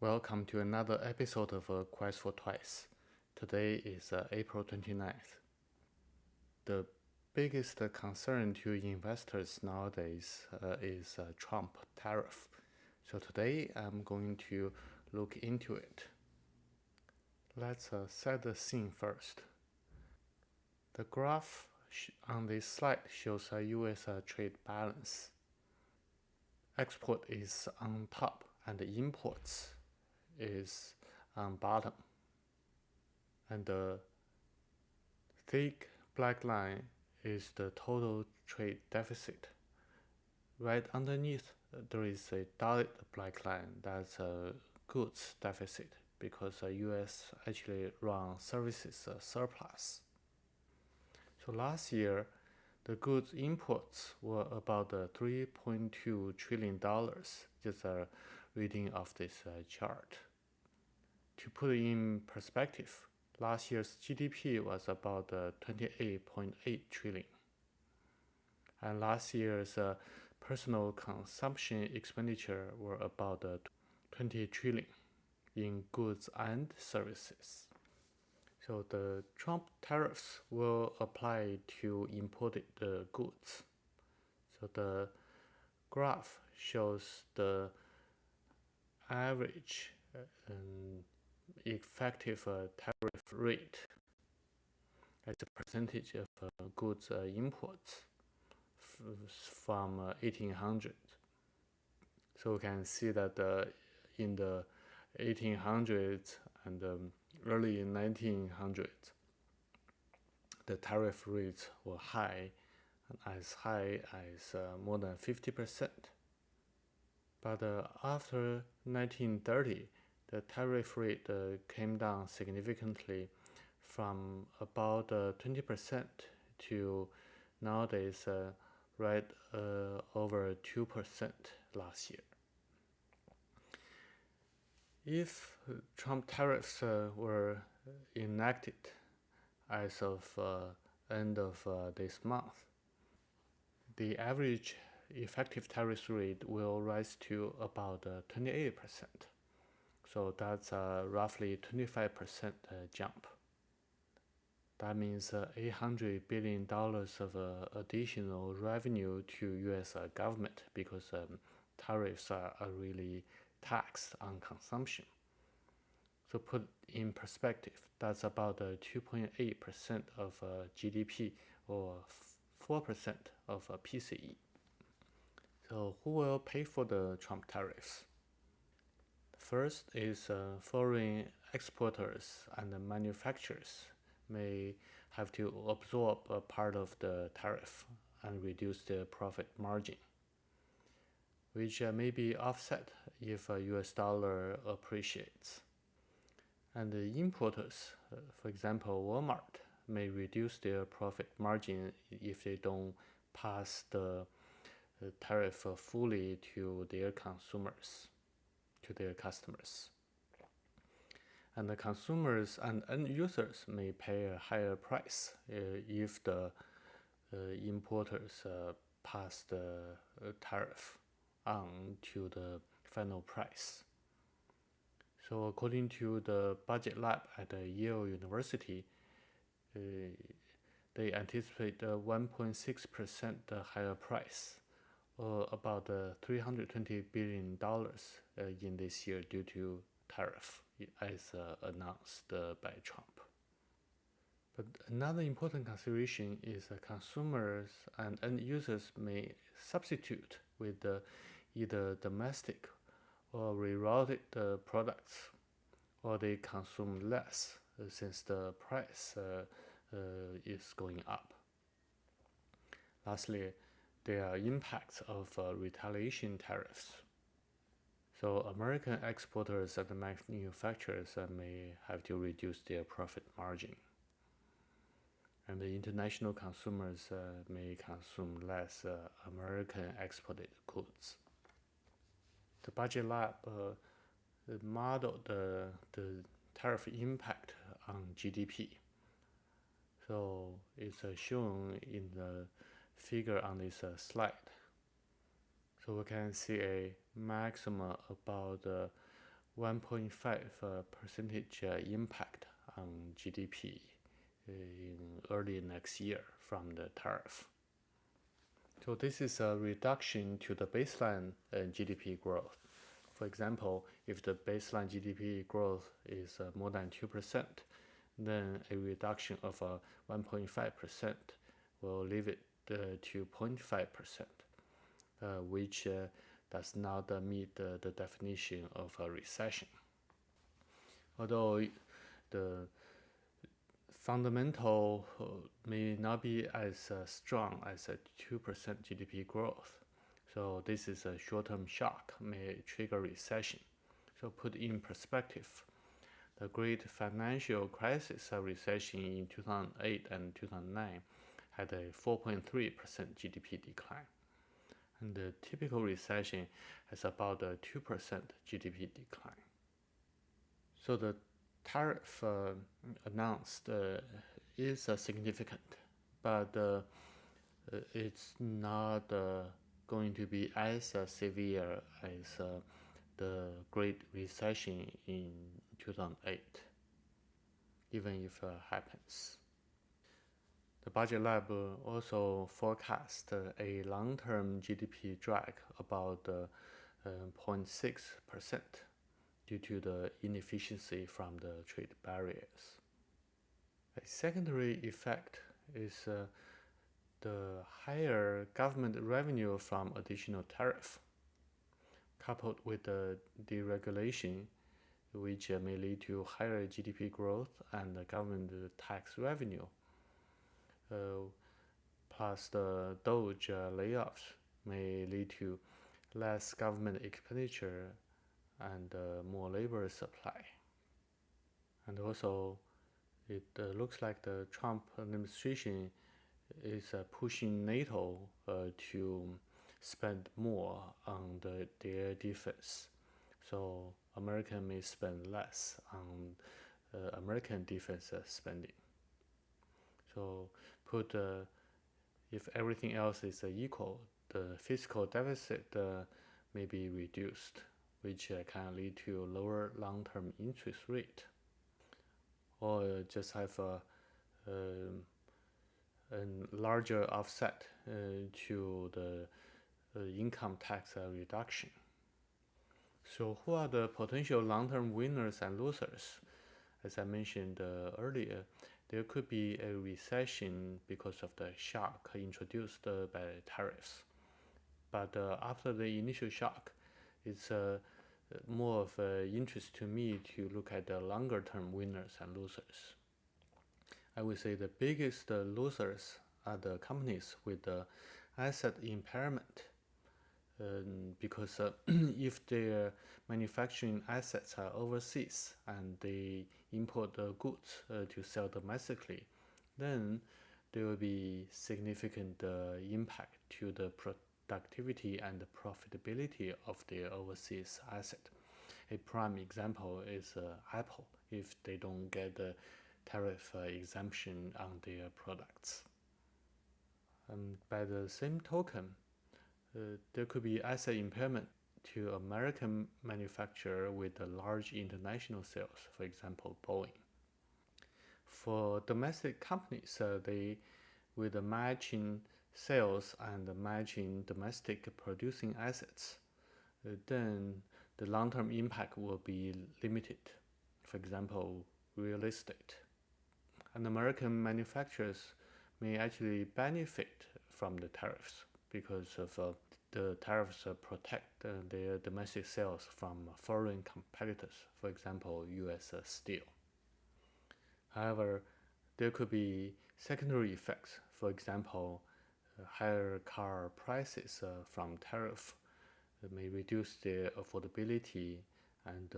Welcome to another episode of Quest for Twice. Today is April 29th. The biggest concern to investors nowadays is Trump tariff. So today I'm going to look into it. Let's set the scene first. The graph on this slide shows a US trade balance. Export is on top and the imports is on bottom. And the thick black line is the total trade deficit. Right underneath, there is a dotted black line that's a goods deficit because the US actually run services surplus. So last year, the goods imports were about $3.2 trillion, just a reading of this chart. To put it in perspective, last year's GDP was about 28.8 trillion. And last year's personal consumption expenditure were about 20 trillion in goods and services. So the Trump tariffs will apply to imported goods. So the graph shows the average effective tariff rate as a percentage of goods imports from 1800. So we can see that in the 1800s and early 1900s, the tariff rates were high as more than 50%. But after 1930, the tariff rate came down significantly from about 20% to nowadays right over 2% last year. If Trump tariffs were enacted as of end of this month, the average effective tariff rate will rise to about 28%. So that's roughly 25% jump. That means $800 billion of additional revenue to US government because tariffs are really taxed on consumption. So put in perspective, that's about 2.8% of GDP or 4% of PCE. So who will pay for the Trump tariffs? First is foreign exporters and manufacturers may have to absorb a part of the tariff and reduce their profit margin, which may be offset if US dollar appreciates. And the importers, for example Walmart, may reduce their profit margin if they don't pass the tariff fully to their consumers, to their customers. And the consumers and end users may pay a higher price if the importers pass the tariff on to the final price. So according to the budget lab at Yale University, they anticipate a 1.6% higher price, or about $320 billion in this year due to tariff, as announced by Trump. But another important consideration is consumers and end users may substitute with either domestic or rerouted products, or they consume less since the price is going up. Lastly, there are impacts of retaliation tariffs. So American exporters and manufacturers may have to reduce their profit margin. And the international consumers may consume less American exported goods. The budget lab modeled the tariff impact on GDP. So it's shown in the figure on this slide. So we can see a maximum about 1.5 percentage impact on GDP in early next year from the tariff. So this is a reduction to the baseline GDP growth. For example, if the baseline GDP growth is more than 2%, then a reduction of 1.5% will leave it to 0.5%, which does not meet the definition of a recession. Although the fundamental may not be as strong as a 2% GDP growth. So this is a short-term shock may trigger recession. So put in perspective, the great financial crisis recession in 2008 and 2009 had a 4.3% GDP decline. And the typical recession has about a 2% GDP decline. So the tariff announced is significant, but it's not going to be as severe as the Great Recession in 2008, even if it happens. The Budget Lab also forecast a long-term GDP drag about 0.6% due to the inefficiency from the trade barriers. A secondary effect is the higher government revenue from additional tariff, coupled with the deregulation, which may lead to higher GDP growth and government tax revenue. Plus the Doge layoffs may lead to less government expenditure and more labor supply. And also, it looks like the Trump administration is pushing NATO to spend more on their defense. So America may spend less on American defense spending. So if everything else is equal, the fiscal deficit may be reduced, which can lead to lower long-term interest rate, or just have a larger offset to the income tax reduction. So who are the potential long-term winners and losers? As I mentioned earlier, there could be a recession because of the shock introduced by tariffs. But after the initial shock, it's more of interest to me to look at the longer-term winners and losers. I would say the biggest losers are the companies with the asset impairment, because if their manufacturing assets are overseas and they import the goods to sell domestically, then there will be significant impact to the productivity and the profitability of their overseas asset. A prime example is Apple, if they don't get the tariff exemption on their products. By the same token, there could be asset impairment to American manufacturer with a large international sales, for example, Boeing. For domestic companies, they with the matching sales and matching domestic producing assets, then the long-term impact will be limited. For example, real estate. And American manufacturers may actually benefit from the tariffs because of the tariffs protect their domestic sales from foreign competitors, for example, US steel. However, there could be secondary effects. For example, higher car prices from tariff may reduce their affordability and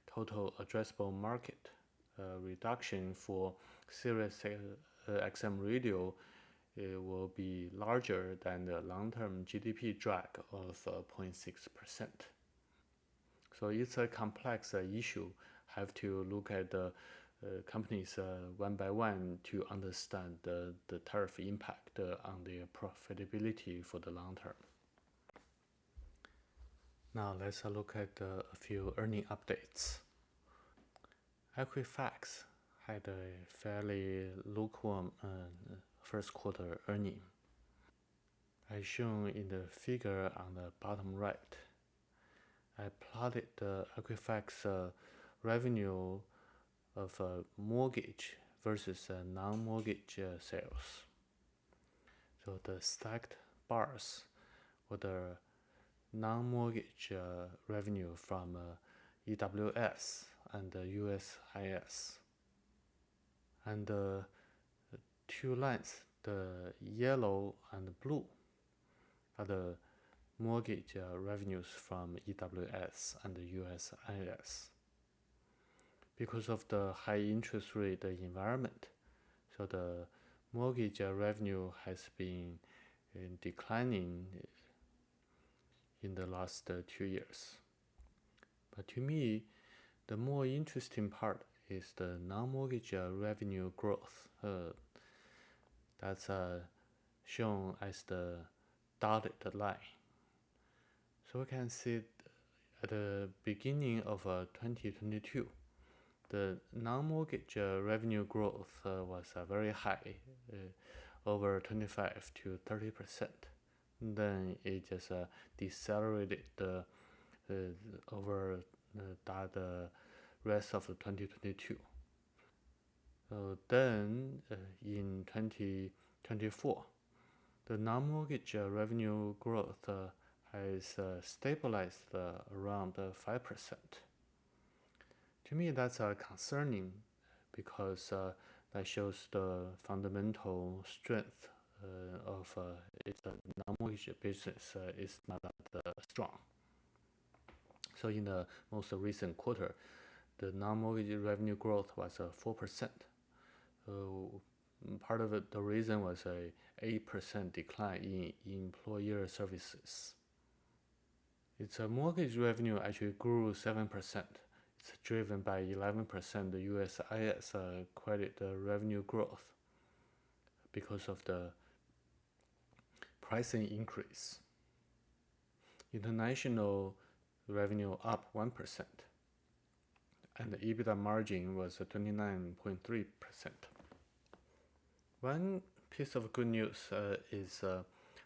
total addressable market reduction for Sirius XM radio will be larger than the long-term GDP drag of 0.6%. So it's a complex issue. Have to look at the companies one by one to understand the tariff impact on their profitability for the long term. Now let's look at a few earning updates. Equifax had a fairly lukewarm first quarter earning, as shown in the figure on the bottom right. I plotted the Equifax revenue of mortgage versus non-mortgage sales. So the stacked bars were the non-mortgage revenue from EWS and USIS. And the two lines, the yellow and blue, are the mortgage revenues from EWS and USIS. Because of the high interest rate environment, so the mortgage revenue has been declining in the last 2 years. But to me, the more interesting part is the non-mortgage revenue growth. That's shown as the dotted line. So we can see at the beginning of 2022, the non-mortgage revenue growth was very high, over 25 to 30%. Then it just decelerated over the rest of 2022. Then in 2024, the non-mortgage revenue growth has stabilized around 5%. To me, that's concerning because that shows the fundamental strength of its non-mortgage business is not that strong. So in the most recent quarter, the non-mortgage revenue growth was 4%. Part of it, the reason was a 8% decline in employer services. Its mortgage revenue actually grew 7%. It's driven by 11% USIS credit revenue growth because of the pricing increase. International revenue up 1%, and the EBITDA margin was 29.3%. One piece of good news is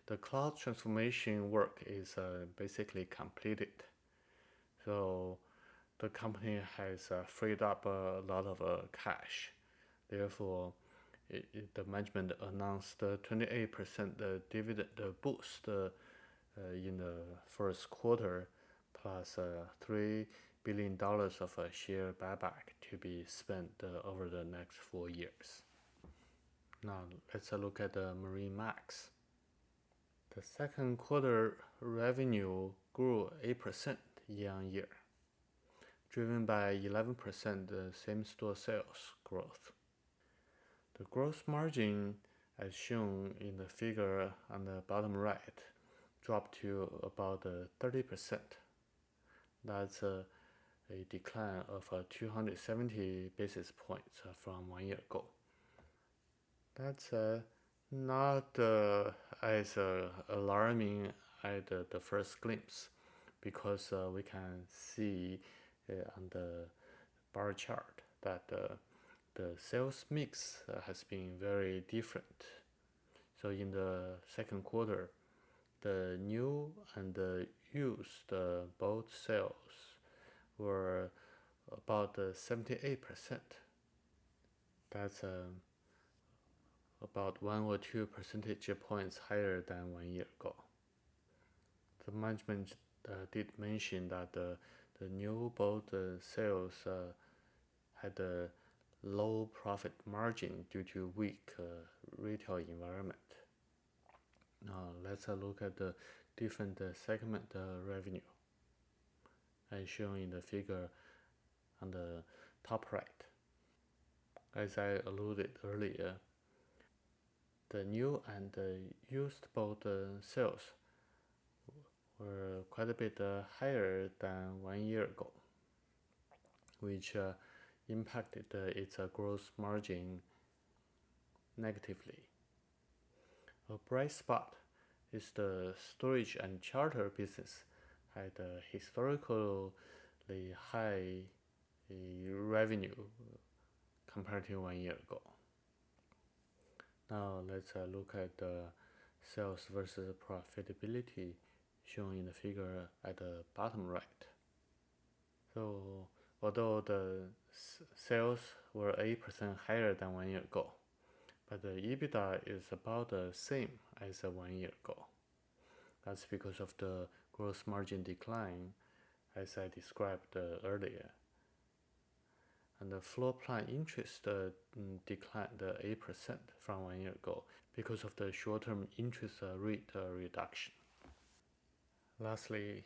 the cloud transformation work is basically completed. So the company has freed up a lot of cash. Therefore, the management announced 28% dividend boost in the first quarter, plus $3 billion of share buyback to be spent over the next 4 years. Now let's look at the Marine Max. The second quarter revenue grew 8% year on year, driven by 11% same-store sales growth. The gross margin, as shown in the figure on the bottom right, dropped to about 30%. That's a decline of 270 basis points from 1 year ago. That's not as alarming at the first glimpse, because we can see on the bar chart that the sales mix has been very different. So in the second quarter, the new and the used boat sales were about 78%. That's about 1 or 2 percentage points higher than 1 year ago. The management did mention that the new boat sales had a low profit margin due to weak retail environment. Now let's look at the different segment revenue, as shown in the figure on the top right. As I alluded earlier, the new and the used boat sales were quite a bit higher than 1 year ago, which impacted its gross margin negatively. A bright spot is the storage and charter business had a historically high revenue compared to 1 year ago. Now let's look at the sales versus profitability shown in the figure at the bottom right. So although the sales were 8% higher than 1 year ago, but the EBITDA is about the same as 1 year ago. That's because of the gross margin decline, as I described earlier. And the floor plan interest declined 8% from 1 year ago because of the short-term interest rate reduction. Lastly,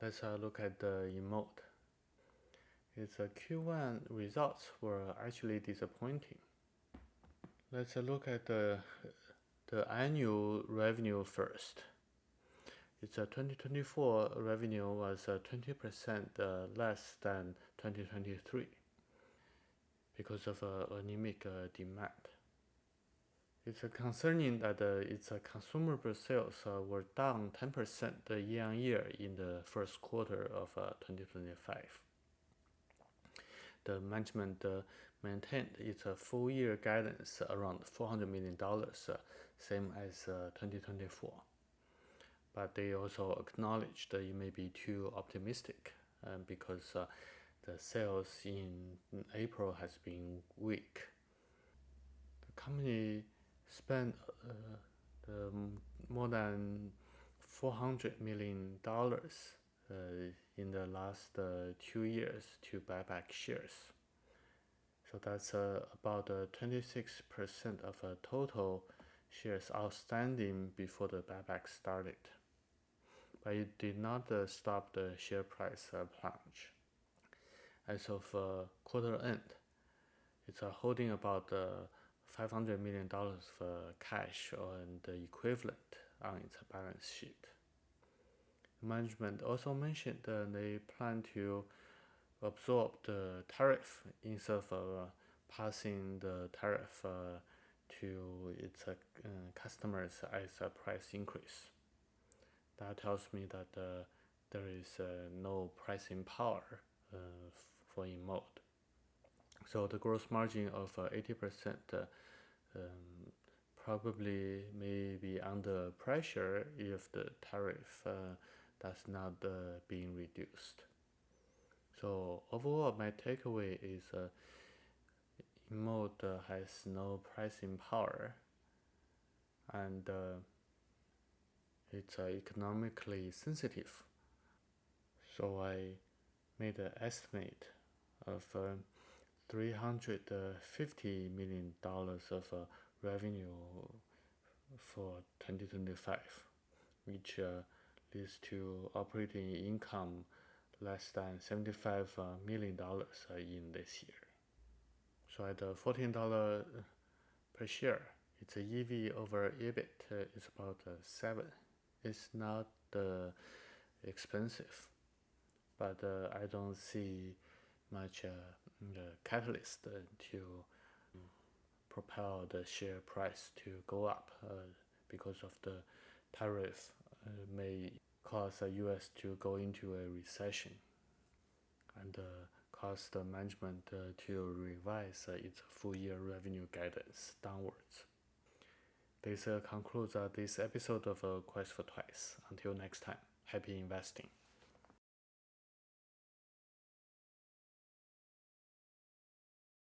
let's look at the INMD. Its Q1 results were actually disappointing. Let's look at the annual revenue first. Its 2024 revenue was 20% less than 2023 because of anemic demand. It's concerning that its consumable sales were down 10% year on year in the first quarter of 2025. The management maintained its full year guidance around $400 million, same as 2024. But they also acknowledged that it may be too optimistic because the sales in April has been weak. The company spent more than $400 million in the last 2 years to buy back shares. So that's about 26% of total shares outstanding before the buyback started. But it did not stop the share price plunge. As of quarter end, it's holding about $500 million of cash and the equivalent on its balance sheet. Management also mentioned they plan to absorb the tariff instead of passing the tariff to its customers as a price increase. That tells me that there is no pricing power for INMD. So the gross margin of 80% probably may be under pressure if the tariff does not being reduced. So overall, my takeaway is INMD has no pricing power, and it's economically sensitive. So I made an estimate of $350 million of revenue for 2025, which leads to operating income less than $75 million in this year. So at $14 per share, its EV over EBIT is about 7. It's not expensive, but I don't see much catalyst to propel the share price to go up because of the tariff may cause the US to go into a recession and cause the management to revise its full year revenue guidance downwards. This concludes this episode of Quest for Twice. Until next time, happy investing.